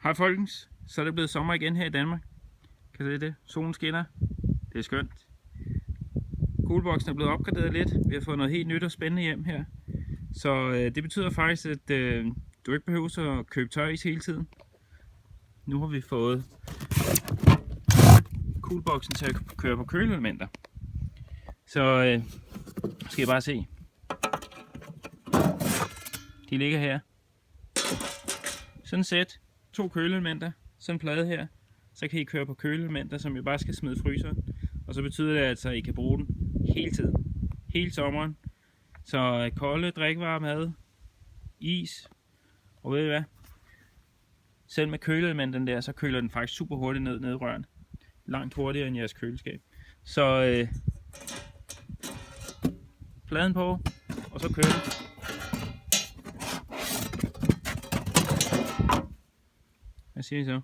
Hej folkens, så er det blevet sommer igen her i Danmark. Kan I se det? Solen skinner. Det er skønt. Coolboxen er blevet opgraderet lidt. Vi har fået noget helt nyt og spændende hjem her. Så det betyder faktisk, at du ikke behøver at købe tøj hele tiden. Nu har vi fået Coolboxen til at køre på køleelementer. Så skal I bare se. De ligger her. Sådan et sæt. 2 køleelementer. Sådan en plade her. Så kan I køre på køleelementer, som I bare skal smide i fryseren. Og så betyder det altså, at I kan bruge den hele tiden. Hele sommeren. Så kolde drikkevarer, mad, is. Og ved I hvad? Selv med køleelementerne der, så køler den faktisk super hurtigt ned i røren. Langt hurtigere end jeres køleskab. Så pladen på, og så køler den. Hvad siger I så?